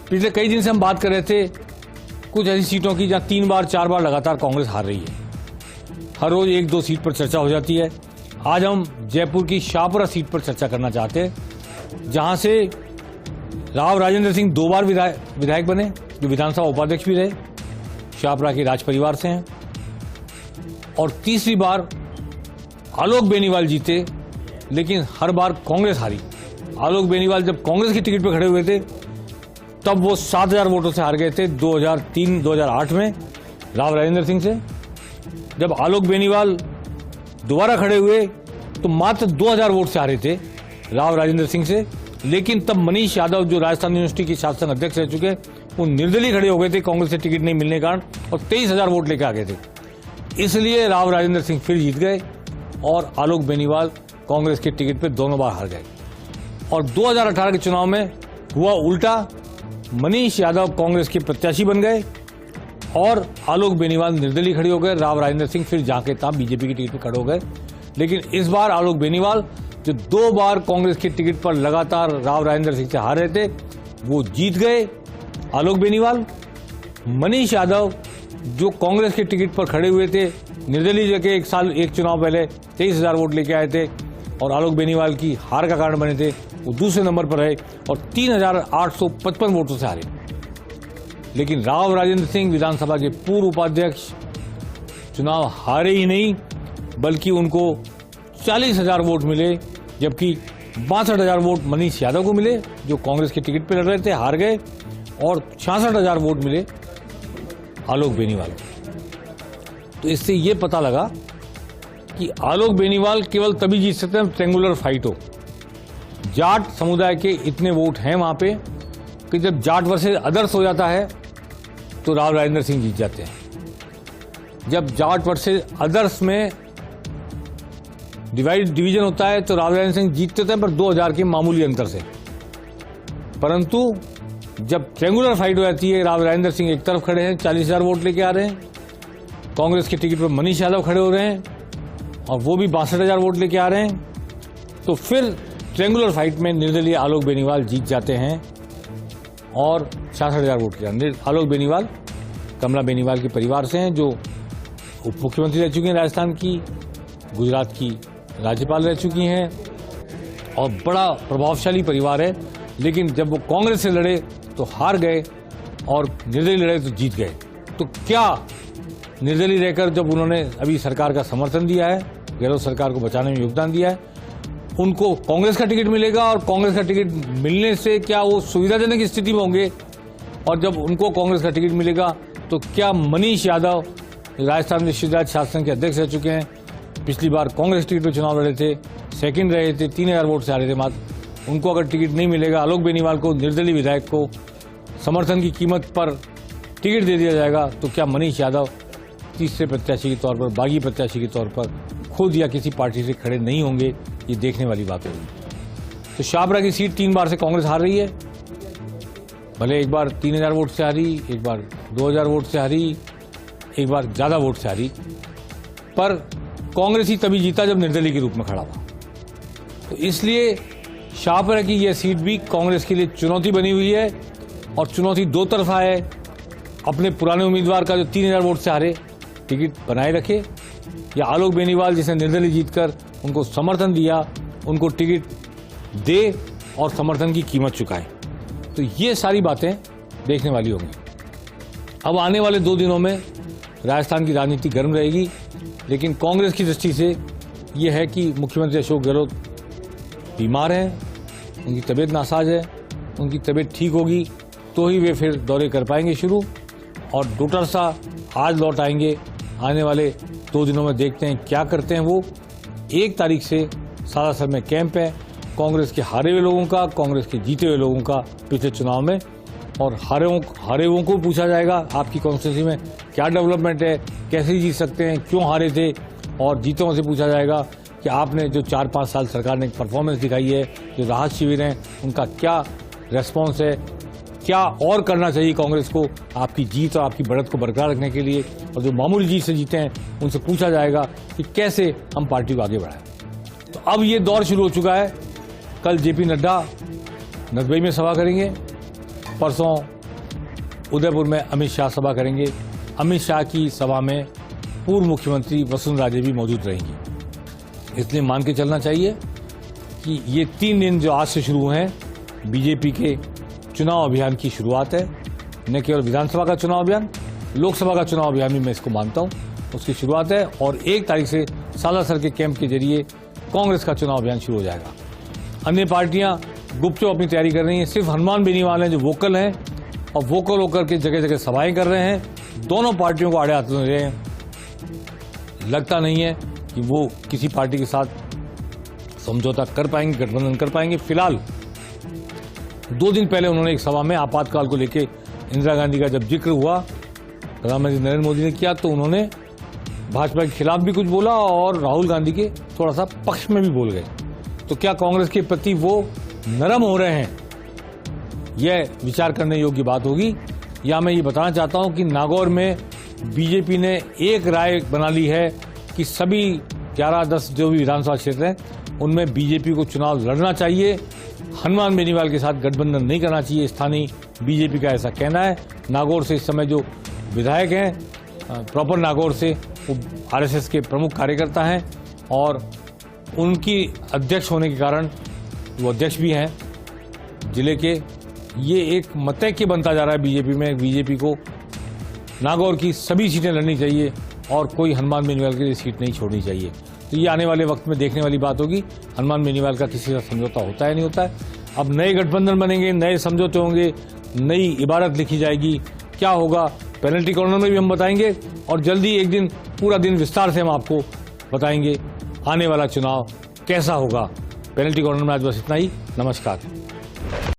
पिछले कई दिन से हम बात कर रहे थे कुछ ऐसी सीटों की जहां 3 बार 4 बार लगातार कांग्रेस हार रही है। हर रोज 1-2 सीट पर चर्चा हो जाती है। आज हम जयपुर की शाहपुरा सीट पर चर्चा करना चाहते हैं, जहां से राव राजेंद्र सिंह 2 बार विधायक बने, जो विधानसभा उपाध्यक्ष भी रहे, शाहपुरा के राज परिवार से हैं, और तीसरी बार आलोक बेनीवाल जीते, लेकिन हर बार कांग्रेस हारी। आलोक बेनीवाल जब कांग्रेस की टिकट पर खड़े हुए थे तब वो 7,000 वोटों से हार गए थे 2003-2008 में राव राजेंद्र सिंह से। जब आलोक बेनीवाल दोबारा खड़े हुए तो मात्र 2,000 वोट से हारे थे राव राजेंद्र सिंह से, लेकिन तब मनीष यादव जो राजस्थान यूनिवर्सिटी के शासन अध्यक्ष रह चुके, वो निर्दलीय खड़े हो गए थे कांग्रेस से टिकट नहीं मिलने के कारण, और 23,000 वोट लेकर आ गए थे। इसलिए राव राजेंद्र सिंह फिर जीत गए और आलोक बेनीवाल कांग्रेस के टिकट पर दोनों बार हार गए। और 2018 के चुनाव में हुआ उल्टा, मनीष यादव कांग्रेस के प्रत्याशी बन गए और आलोक बेनीवाल निर्दलीय खड़े हो गए। राव राजेंद्र सिंह फिर जाके तब बीजेपी की टिकट पर खड़े हो गए। लेकिन इस बार आलोक बेनीवाल जो 2 बार कांग्रेस की टिकट पर लगातार राव राजेंद्र सिंह से हार रहे थे, वो जीत गए। आलोक बेनीवाल, मनीष यादव जो कांग्रेस की टिकट पर खड़े हुए थे निर्दलीय जगह, एक चुनाव पहले 23,000 वोट लेके आए थे और आलोक बेनीवाल की हार का कारण बने थे, वो दूसरे नंबर पर रहे और 3,855 वोटों से हारे। लेकिन राव राजेंद्र सिंह विधानसभा के पूर्व उपाध्यक्ष चुनाव हारे ही नहीं, बल्कि उनको 40,000 वोट मिले, जबकि 62,000 वोट मनीष यादव को मिले जो कांग्रेस की टिकट पर लड़ रहे थे, हार गए, और 66,000 वोट मिले आलोक बेनीवाल। तो इससे ये पता लगा कि आलोक बेनीवाल केवल तभी जीत सकते हैं ट्रायंगुलर फाइट हो। जाट समुदाय के इतने वोट हैं वहां पे कि जब जाट वर्सेस अदर्स हो जाता है तो राव राजेंद्र सिंह जीत जाते हैं। जब जाट वर्सेस अदर्स में डिवीजन होता है तो राव राजेंद्र सिंह जीतते थे, पर 2,000 के मामूली अंतर से। परंतु जब ट्रायंगुलर फाइट हो जाती है, राव राजेंद्र सिंह एक तरफ खड़े हैं, 40,000 वोट लेके आ रहे हैं, कांग्रेस की टिकट पर मनीष यादव खड़े हो रहे हैं और वो भी 62,000 वोट लेके आ रहे हैं, तो फिर ट्रायंगुलर फाइट में निर्दलीय आलोक बेनीवाल जीत जाते हैं और 66,000 वोट के। आलोक बेनीवाल कमला बेनीवाल के परिवार से हैं, जो उप मुख्यमंत्री रह चुकी हैं राजस्थान की, गुजरात की राज्यपाल रह चुकी हैं और बड़ा प्रभावशाली परिवार है। लेकिन जब वो कांग्रेस से लड़े तो हार गए और निर्दलीय लड़े तो जीत गए। तो क्या निर्दलीय रहकर जब उन्होंने अभी सरकार का समर्थन दिया है, गहलोत सरकार को बचाने में योगदान दिया है, उनको कांग्रेस का टिकट मिलेगा और कांग्रेस का टिकट मिलने से क्या वो सुविधाजनक स्थिति में होंगे? और जब उनको कांग्रेस का टिकट मिलेगा तो क्या मनीष यादव राजस्थान विश्वविद्यालय शासन के अध्यक्ष रह चुके हैं, पिछली बार कांग्रेस टिकट पर चुनाव लड़े थे, सेकंड रहे थे, 3,000 वोट से हारे थे मात्र, उनको अगर टिकट नहीं मिलेगा, आलोक बेनीवाल को, निर्दलीय विधायक को समर्थन की कीमत पर टिकट दे दिया जाएगा, तो क्या मनीष यादव तीसरे प्रत्याशी के तौर पर, बागी प्रत्याशी के तौर पर खुद या किसी पार्टी से खड़े नहीं होंगे? ये देखने वाली बात होगी। तो शाहपुरा की सीट 3 बार से कांग्रेस हार रही है, भले एक बार 3,000 वोट से हारी, एक बार 2,000 वोट से हारी, एक बार ज्यादा वोट से हारी, पर कांग्रेस ही तभी जीता जब निर्दलीय के रूप में खड़ा हुआ। तो इसलिए शाहपुरा की यह सीट भी कांग्रेस के लिए चुनौती बनी हुई है, और चुनौती 2 तरफा है। अपने पुराने उम्मीदवार का जो 3,000 वोट से हारे टिकट बनाए रखे, या आलोक बेनीवाल जिसने निर्दलीय जीतकर उनको समर्थन दिया, उनको टिकट दे और समर्थन की कीमत चुकाए। तो ये सारी बातें देखने वाली होंगी। अब आने वाले 2 दिनों में राजस्थान की राजनीति गर्म रहेगी, लेकिन कांग्रेस की दृष्टि से यह है कि मुख्यमंत्री अशोक गहलोत बीमार हैं, उनकी तबीयत नासाज है, उनकी तबीयत ठीक होगी तो ही वे फिर दौरे कर पाएंगे शुरू, और डॉक्टर साहब आज लौट आएंगे। आने वाले 2 दिनों में देखते हैं क्या करते हैं वो। 1 तारीख से सालासर में कैंप है कांग्रेस के हारे हुए लोगों का, कांग्रेस के जीते हुए लोगों का पिछले चुनाव में, और हारे हुओं को पूछा जाएगा आपकी कॉन्स्टिट्यूंसी में क्या डेवलपमेंट है, कैसे जीत सकते हैं, क्यों हारे थे, और जीतों से पूछा जाएगा कि आपने जो 4-5 साल सरकार ने परफॉर्मेंस दिखाई है, जो राहत शिविर हैं उनका क्या रेस्पॉन्स है, क्या और करना चाहिए कांग्रेस को आपकी जीत और आपकी बढ़त को बरकरार रखने के लिए, और जो मामूली जीत से जीते हैं उनसे पूछा जाएगा कि कैसे हम पार्टी को आगे बढ़ाएं। तो अब ये दौर शुरू हो चुका है। कल जेपी नड्डा नदबई में सभा करेंगे, परसों उदयपुर में अमित शाह सभा करेंगे। अमित शाह की सभा में पूर्व मुख्यमंत्री वसुंधरा राजे भी मौजूद रहेंगी। इसलिए मान के चलना चाहिए कि ये 3 दिन जो आज से शुरू हुए हैं, बीजेपी के चुनाव अभियान की शुरुआत है। न केवल विधानसभा का चुनाव अभियान, लोकसभा का चुनाव अभियान भी मैं इसको मानता हूं, उसकी शुरुआत है। और 1 तारीख से सालासर के कैंप के जरिए कांग्रेस का चुनाव अभियान शुरू हो जाएगा। अन्य पार्टियां गुपचुप अपनी तैयारी कर रही हैं। सिर्फ हनुमान बेनीवाल हैं जो वोकल हैं और वोकल होकर के जगह जगह सभाएं कर रहे हैं। दोनों पार्टियों को आड़े हाथ ले रहे हैं। लगता नहीं है कि वो किसी पार्टी के साथ समझौता कर पाएंगे, गठबंधन कर पाएंगे। फिलहाल 2 दिन पहले उन्होंने एक सभा में आपातकाल को लेकर इंदिरा गांधी का जब जिक्र हुआ, प्रधानमंत्री नरेंद्र मोदी ने किया, तो उन्होंने भाजपा के खिलाफ भी कुछ बोला और राहुल गांधी के थोड़ा सा पक्ष में भी बोल गए। तो क्या कांग्रेस के प्रति वो नरम हो रहे हैं, यह विचार करने योग्य बात होगी। या मैं ये बताना चाहता हूं कि नागौर में बीजेपी ने एक राय बना ली है कि सभी 11-10 जो भी विधानसभा क्षेत्र हैं उनमें बीजेपी को चुनाव लड़ना चाहिए, हनुमान बेनीवाल के साथ गठबंधन नहीं करना चाहिए। स्थानीय बीजेपी का ऐसा कहना है। नागौर से इस समय जो विधायक हैं, प्रॉपर नागौर से, वो आरएसएस के प्रमुख कार्यकर्ता हैं और उनकी अध्यक्ष होने के कारण, वो अध्यक्ष भी हैं जिले के, ये एक मतैक्य बनता जा रहा है बीजेपी में। बीजेपी को नागौर की सभी सीटें लड़नी चाहिए और कोई हनुमान बेनीवाल के लिए सीट नहीं छोड़नी चाहिए। तो ये आने वाले वक्त में देखने वाली बात होगी, हनुमान बेनीवाल का किसी का समझौता होता है नहीं होता है। अब नए गठबंधन बनेंगे, नए समझौते होंगे, नई इबारत लिखी जाएगी, क्या होगा पेनल्टी कॉर्नर में भी हम बताएंगे और जल्दी एक दिन पूरा दिन विस्तार से हम आपको बताएंगे आने वाला चुनाव कैसा होगा। पेनल्टी कॉर्नर में आज बस इतना ही। नमस्कार।